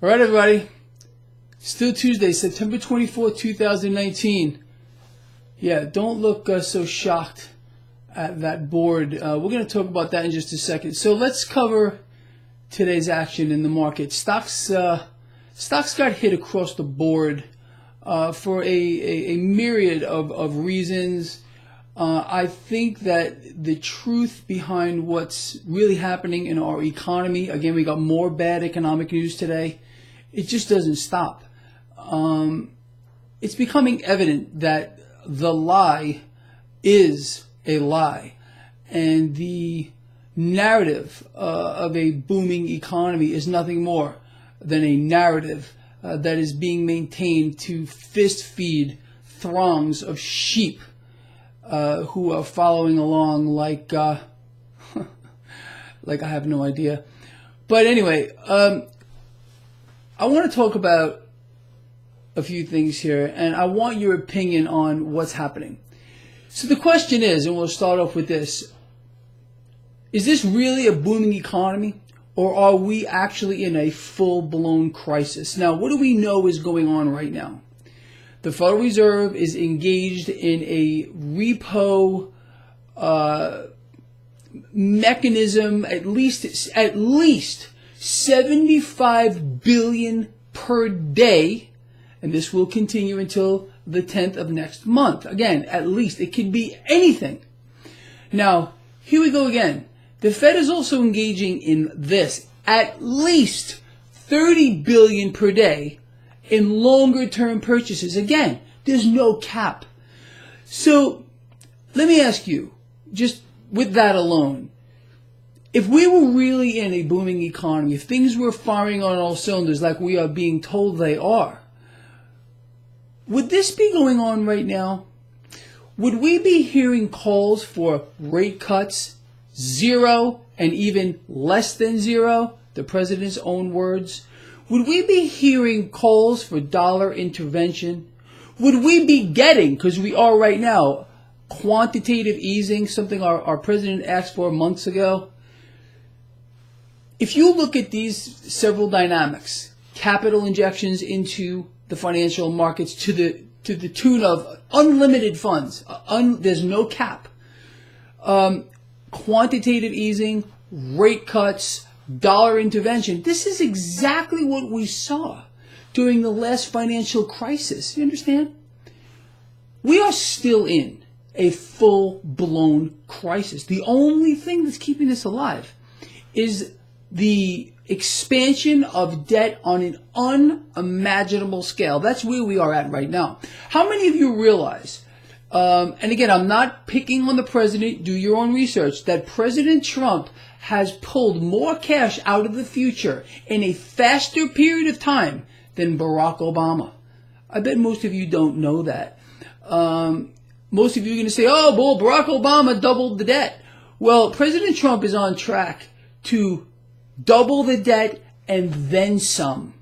All right, everybody. Still Tuesday, September 24th, 2019. Yeah, don't look so shocked at that board. We're going to talk about that in just a second. So let's cover today's action in the market. Stocks got hit across the board for a myriad of reasons. I think that the truth behind what's really happening in our economy, again, we got more bad economic news today. It just doesn't stop. It's becoming evident that the lie is a lie. And the narrative of a booming economy is nothing more than a narrative that is being maintained to fist feed throngs of sheep who are following along like I have no idea. But anyway, I want to talk about a few things here, and I want your opinion on what's happening. So the question is, and we'll start off with this, is this really a booming economy, or are we actually in a full-blown crisis? Now, what do we know is going on right now? The Federal Reserve is engaged in a repo mechanism, at least 75 billion per day, and this will continue until the 10th of next month. Again, at least. It could be anything. Now, here we go again. The Fed is also engaging in this, at least 30 billion per day in longer term purchases. Again, there's no cap. So let me ask you, just with that alone, if we were really in a booming economy, if things were firing on all cylinders like we are being told they are, would this be going on right now? Would we be hearing calls for rate cuts, 0 and even less than 0, the president's own words? Would we be hearing calls for dollar intervention? Would we be getting, because we are right now, quantitative easing, something our president asked for months ago? If you look at these several dynamics, capital injections into the financial markets to the tune of unlimited funds, there's no cap, quantitative easing, rate cuts, dollar intervention, this is exactly what we saw during the last financial crisis. You understand? We are still in a full-blown crisis. The only thing that's keeping us alive is the expansion of debt on an unimaginable scale. That's where we are at right now. How many of you realize, and again, I'm not picking on the president, do your own research, that President Trump has pulled more cash out of the future in a faster period of time than Barack Obama? I bet most of you don't know that. Most of you are going to say, oh, well, Barack Obama doubled the debt. Well, President Trump is on track to double the debt and then some.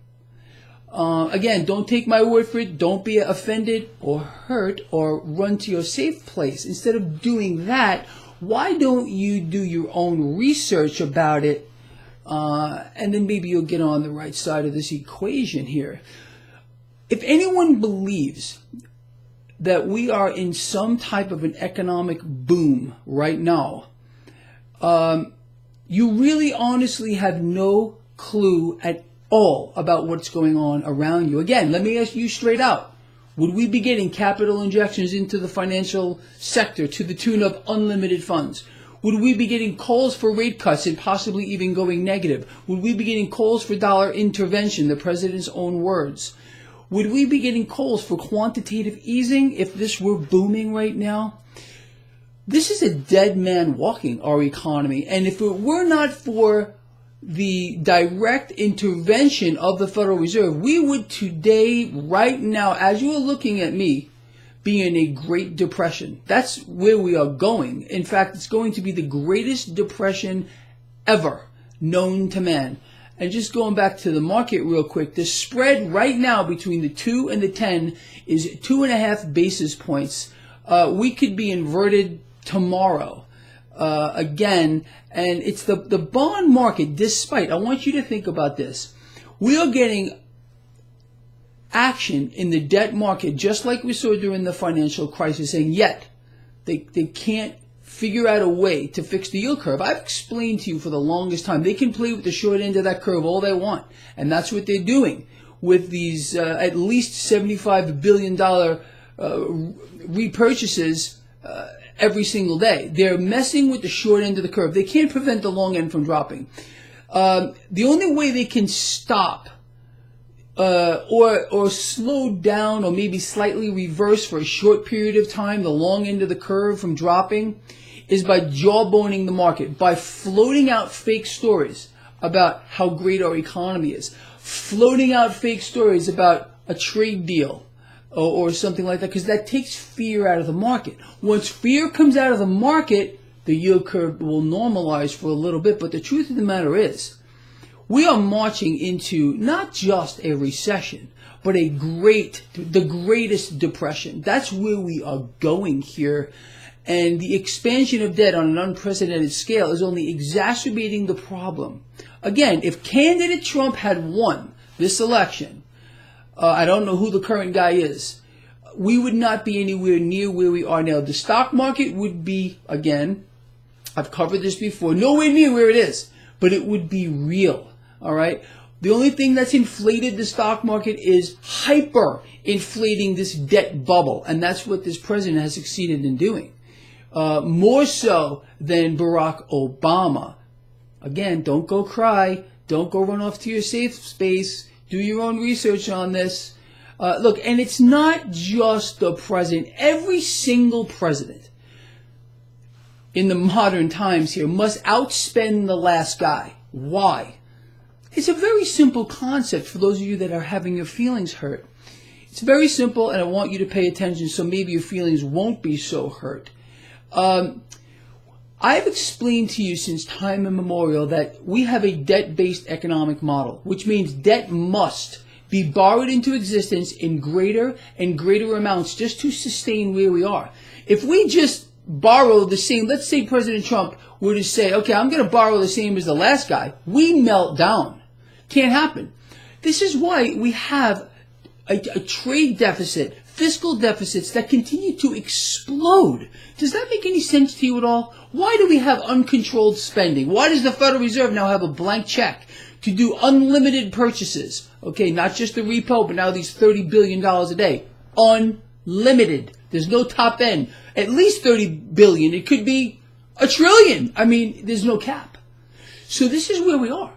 Again, don't take my word for it. Don't be offended or hurt or run to your safe place. Instead of doing that, why don't you do your own research about it, and then maybe you'll get on the right side of this equation here. If anyone believes that we are in some type of an economic boom right now, you really honestly have no clue at all about what's going on around you. Again, let me ask you straight out. Would we be getting capital injections into the financial sector to the tune of unlimited funds? Would we be getting calls for rate cuts and possibly even going negative? Would we be getting calls for dollar intervention, the president's own words? Would we be getting calls for quantitative easing if this were booming right now? This is a dead man walking our economy. And if it were not for the direct intervention of the Federal Reserve, we would today, right now, as you are looking at me, be in a Great Depression. That's where we are going. In fact, it's going to be the greatest depression ever known to man. And just going back to the market real quick, the spread right now between the 2 and the 10 is 2.5 basis points. We could be inverted tomorrow again, and it's the bond market. Despite, I want you to think about this. We are getting action in the debt market, just like we saw during the financial crisis, and yet they can't figure out a way to fix the yield curve. I've explained to you for the longest time, they can play with the short end of that curve all they want, and that's what they're doing with these at least $75 billion repurchases every single day. They're messing with the short end of the curve. They can't prevent the long end from dropping. The only way they can stop or slow down or maybe slightly reverse for a short period of time the long end of the curve from dropping is by jawboning the market, by floating out fake stories about how great our economy is, floating out fake stories about a trade deal or something like that, because that takes fear out of the market. Once fear comes out of the market, the yield curve will normalize for a little bit. But the truth of the matter is, we are marching into not just a recession, but the greatest depression. That's where we are going here. And the expansion of debt on an unprecedented scale is only exacerbating the problem. Again, if candidate Trump had won this election, I don't know who the current guy is, we would not be anywhere near where we are now. The stock market would be, again, I've covered this before, nowhere near where it is, but it would be real. All right. The only thing that's inflated the stock market is hyper-inflating this debt bubble, and that's what this president has succeeded in doing. More so than Barack Obama. Again, don't go cry. Don't go run off to your safe space. Do your own research on this. Look, and it's not just the president. Every single president in the modern times here must outspend the last guy. Why? It's a very simple concept for those of you that are having your feelings hurt. It's very simple, and I want you to pay attention so maybe your feelings won't be so hurt. I've explained to you since time immemorial that we have a debt-based economic model, which means debt must be borrowed into existence in greater and greater amounts just to sustain where we are. If we just borrow the same, let's say President Trump were to say, okay, I'm going to borrow the same as the last guy, we melt down. Can't happen. This is why we have a trade deficit, fiscal deficits that continue to explode. Does that make any sense to you at all? Why do we have uncontrolled spending? Why does the Federal Reserve now have a blank check to do unlimited purchases? Okay, not just the repo, but now these $30 billion a day. Unlimited. There's no top end. At least $30 billion. It could be $1 trillion. I mean, there's no cap. So this is where we are.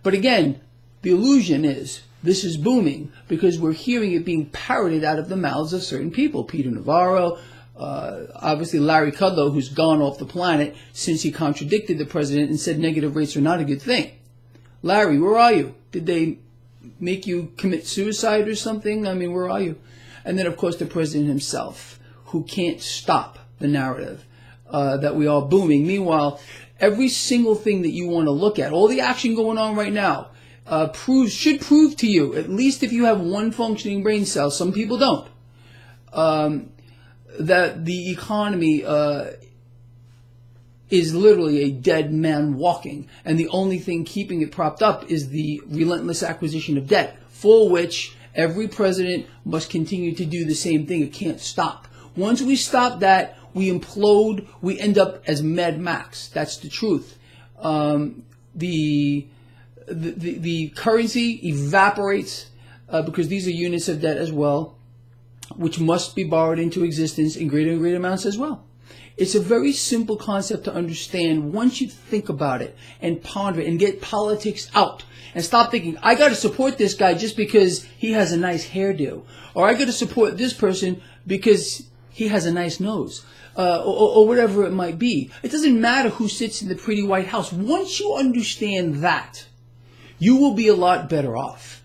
But again, the illusion is this is booming because we're hearing it being parroted out of the mouths of certain people. Peter Navarro, obviously Larry Kudlow, who's gone off the planet since he contradicted the president and said negative rates are not a good thing. Larry, where are you? Did they make you commit suicide or something? I mean, where are you? And then, of course, the president himself, who can't stop the narrative that we are booming. Meanwhile, every single thing that you want to look at, all the action going on right now, should prove to you, at least if you have one functioning brain cell, some people don't, that the economy is literally a dead man walking, and the only thing keeping it propped up is the relentless acquisition of debt, for which every president must continue to do the same thing. It can't stop. Once we stop that, we implode, we end up as Mad Max. That's the truth. The currency evaporates because these are units of debt as well, which must be borrowed into existence in greater and greater amounts as well. It's a very simple concept to understand once you think about it and ponder it and get politics out and stop thinking, I got to support this guy just because he has a nice hairdo, or I got to support this person because he has a nice nose. Or whatever it might be. It doesn't matter who sits in the pretty White House. Once you understand that, you will be a lot better off.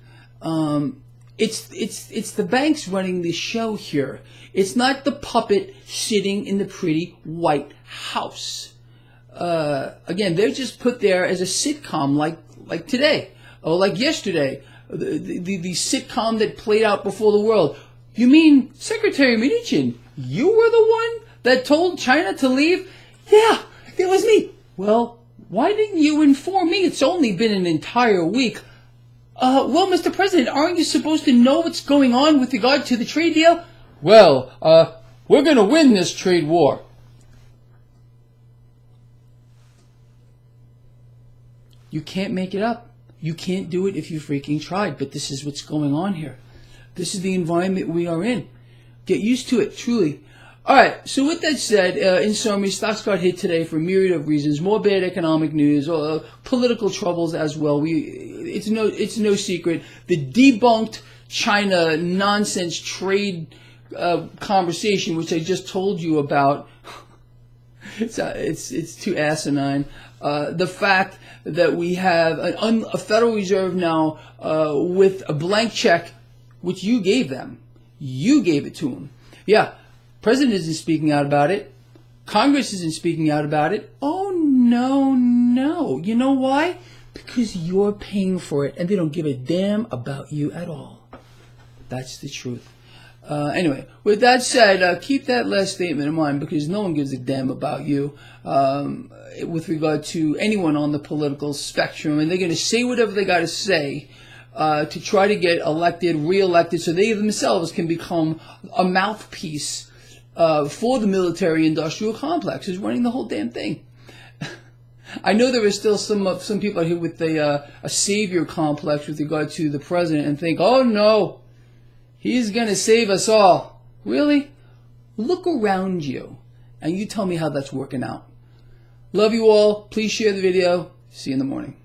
It's the banks running the show here. It's not the puppet sitting in the pretty White House. Again, they're just put there as a sitcom like today, or like yesterday, the sitcom that played out before the world. You mean, Secretary Mnuchin, you were the one that told China to leave? Yeah, it was me. Well, why didn't you inform me? It's only been an entire week. Well, Mr. President, aren't you supposed to know what's going on with regard to the trade deal? Well, we're going to win this trade war. You can't make it up. You can't do it if you freaking tried, but this is what's going on here. This is the environment we are in. Get used to it, truly. All right, so with that said, in summary, stocks got hit today for a myriad of reasons. More bad economic news, political troubles as well. It's no secret. The debunked China nonsense trade conversation, which I just told you about, it's too asinine. The fact that we have a Federal Reserve now with a blank check, which you gave them. You gave it to them. Yeah, President isn't speaking out about it. Congress isn't speaking out about it. Oh, no. You know why? Because you're paying for it, and they don't give a damn about you at all. That's the truth. Anyway, with that said, keep that last statement in mind, because no one gives a damn about you with regard to anyone on the political spectrum, and they're going to say whatever they got to say to try to get elected, re-elected, so they themselves can become a mouthpiece for the military-industrial complex, who's running the whole damn thing. I know there are still some people out here with a savior complex with regard to the president and think, oh no, he's going to save us all. Really? Look around you and you tell me how that's working out. Love you all. Please share the video. See you in the morning.